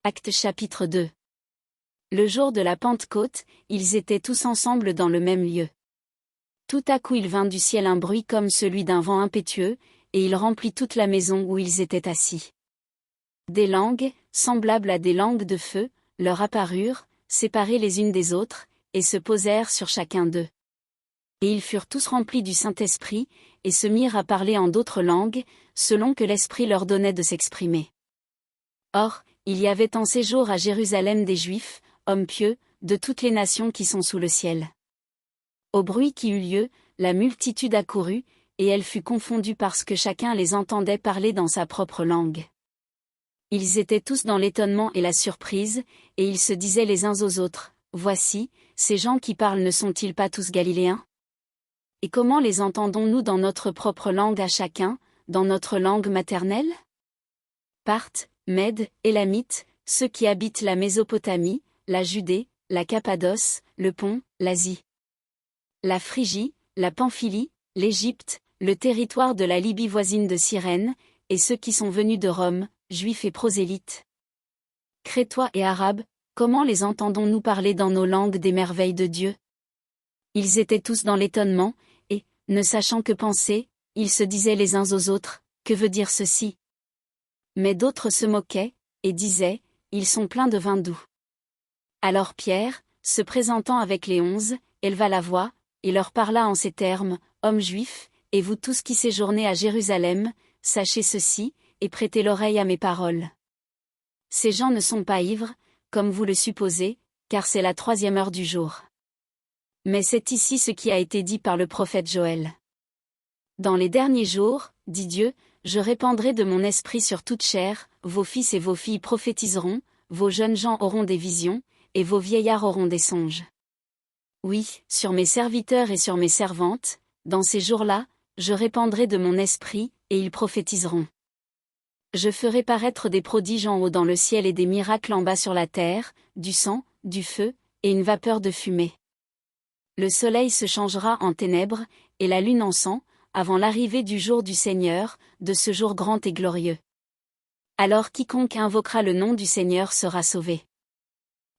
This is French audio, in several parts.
Actes chapitre 2. Le jour de la Pentecôte, ils étaient tous ensemble dans le même lieu. Tout à coup il vint du ciel un bruit comme celui d'un vent impétueux, et il remplit toute la maison où ils étaient assis. Des langues, semblables à des langues de feu, leur apparurent, séparées les unes des autres, et se posèrent sur chacun d'eux. Et ils furent tous remplis du Saint-Esprit, et se mirent à parler en d'autres langues, selon que l'Esprit leur donnait de s'exprimer. Or, il y avait en séjour à Jérusalem des Juifs, hommes pieux, de toutes les nations qui sont sous le ciel. Au bruit qui eut lieu, la multitude accourut, et elle fut confondue parce que chacun les entendait parler dans sa propre langue. Ils étaient tous dans l'étonnement et la surprise, et ils se disaient les uns aux autres, « Voici, ces gens qui parlent ne sont-ils pas tous Galiléens? Et comment les entendons-nous dans notre propre langue à chacun, dans notre langue maternelle? » Parthes, Mèdes, Élamites, ceux qui habitent la Mésopotamie, la Judée, la Cappadoce, le Pont, l'Asie, la Phrygie, la Pamphylie, l'Égypte, le territoire de la Libye voisine de Cyrène, et ceux qui sont venus de Rome, Juifs et prosélytes. Crétois et Arabes, comment les entendons-nous parler dans nos langues des merveilles de Dieu? Ils étaient tous dans l'étonnement, et, ne sachant que penser, ils se disaient les uns aux autres, « Que veut dire ceci ?» Mais d'autres se moquaient, et disaient, « Ils sont pleins de vin doux. » Alors Pierre, se présentant avec les 11, éleva la voix, et leur parla en ces termes, « Hommes juifs, et vous tous qui séjournez à Jérusalem, sachez ceci, et prêtez l'oreille à mes paroles. Ces gens ne sont pas ivres, comme vous le supposez, car c'est la 3e heure du jour. Mais c'est ici ce qui a été dit par le prophète Joël. Dans les derniers jours, dit Dieu, je répandrai de mon esprit sur toute chair, vos fils et vos filles prophétiseront, vos jeunes gens auront des visions, et vos vieillards auront des songes. Oui, sur mes serviteurs et sur mes servantes, dans ces jours-là, je répandrai de mon esprit, et ils prophétiseront. Je ferai paraître des prodiges en haut dans le ciel et des miracles en bas sur la terre, du sang, du feu, et une vapeur de fumée. Le soleil se changera en ténèbres, et la lune en sang, avant l'arrivée du jour du Seigneur, de ce jour grand et glorieux. Alors quiconque invoquera le nom du Seigneur sera sauvé.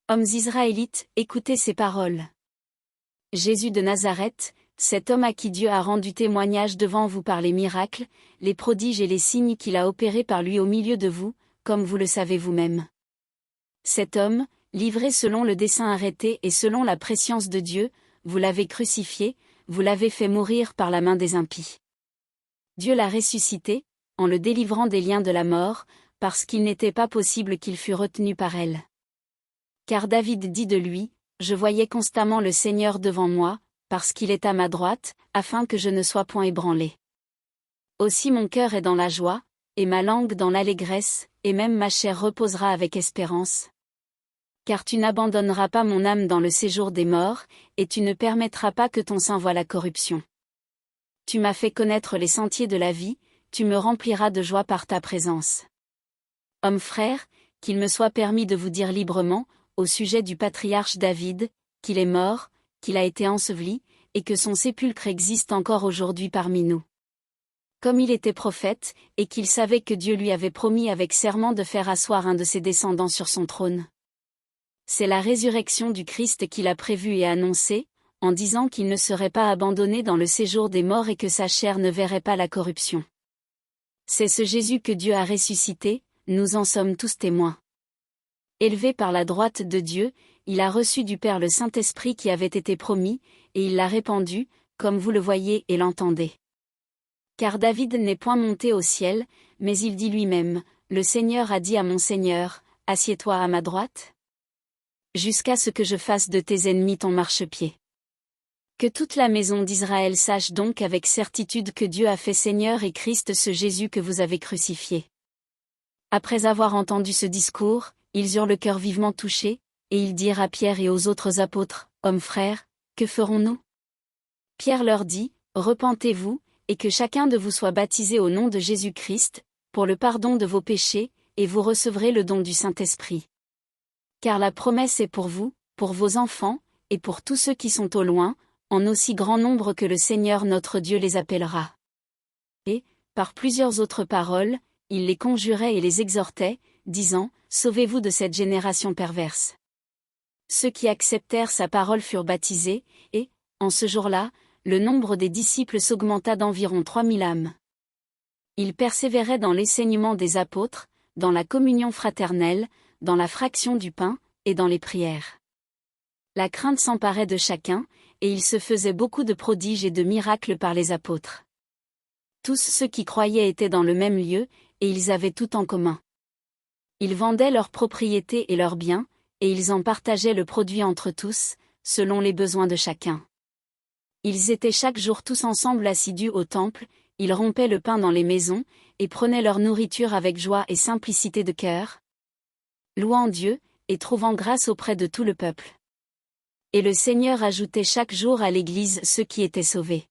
Hommes israélites, écoutez ces paroles. Jésus de Nazareth, cet homme à qui Dieu a rendu témoignage devant vous par les miracles, les prodiges et les signes qu'il a opérés par lui au milieu de vous, comme vous le savez vous-même. Cet homme, livré selon le dessein arrêté et selon la prescience de Dieu, vous l'avez crucifié, vous l'avez fait mourir par la main des impies. Dieu l'a ressuscité, en le délivrant des liens de la mort, parce qu'il n'était pas possible qu'il fût retenu par elle. Car David dit de lui, « Je voyais constamment le Seigneur devant moi, parce qu'il est à ma droite, afin que je ne sois point ébranlé. Aussi mon cœur est dans la joie, et ma langue dans l'allégresse, et même ma chair reposera avec espérance. Car tu n'abandonneras pas mon âme dans le séjour des morts, et tu ne permettras pas que ton sein voie la corruption. Tu m'as fait connaître les sentiers de la vie, tu me rempliras de joie par ta présence. » Hommes frères, qu'il me soit permis de vous dire librement, au sujet du patriarche David, qu'il est mort, qu'il a été enseveli, et que son sépulcre existe encore aujourd'hui parmi nous. Comme il était prophète, et qu'il savait que Dieu lui avait promis avec serment de faire asseoir un de ses descendants sur son trône. C'est la résurrection du Christ qu'il a prévue et annoncée, en disant qu'il ne serait pas abandonné dans le séjour des morts et que sa chair ne verrait pas la corruption. C'est ce Jésus que Dieu a ressuscité, nous en sommes tous témoins. Élevé par la droite de Dieu, il a reçu du Père le Saint-Esprit qui avait été promis, et il l'a répandu, comme vous le voyez et l'entendez. Car David n'est point monté au ciel, mais il dit lui-même, « Le Seigneur a dit à mon Seigneur, assieds-toi à ma droite, jusqu'à ce que je fasse de tes ennemis ton marchepied. » Que toute la maison d'Israël sache donc avec certitude que Dieu a fait Seigneur et Christ ce Jésus que vous avez crucifié. Après avoir entendu ce discours, ils eurent le cœur vivement touché, et ils dirent à Pierre et aux autres apôtres, « Hommes frères, que ferons-nous » Pierre leur dit, « Repentez-vous, et que chacun de vous soit baptisé au nom de Jésus-Christ, pour le pardon de vos péchés, et vous recevrez le don du Saint-Esprit. Car la promesse est pour vous, pour vos enfants, et pour tous ceux qui sont au loin, en aussi grand nombre que le Seigneur notre Dieu les appellera. » Et, par plusieurs autres paroles, il les conjurait et les exhortait, disant, Sauvez-vous de cette génération perverse. Ceux qui acceptèrent sa parole furent baptisés, et, en ce jour-là, le nombre des disciples s'augmenta d'environ 3000 âmes. Ils persévéraient dans l'enseignement des apôtres, dans la communion fraternelle, dans la fraction du pain, et dans les prières. La crainte s'emparait de chacun, et il se faisait beaucoup de prodiges et de miracles par les apôtres. Tous ceux qui croyaient étaient dans le même lieu, et ils avaient tout en commun. Ils vendaient leurs propriétés et leurs biens, et ils en partageaient le produit entre tous, selon les besoins de chacun. Ils étaient chaque jour tous ensemble assidus au temple, ils rompaient le pain dans les maisons, et prenaient leur nourriture avec joie et simplicité de cœur, louant Dieu, et trouvant grâce auprès de tout le peuple. Et le Seigneur ajoutait chaque jour à l'Église ceux qui étaient sauvés.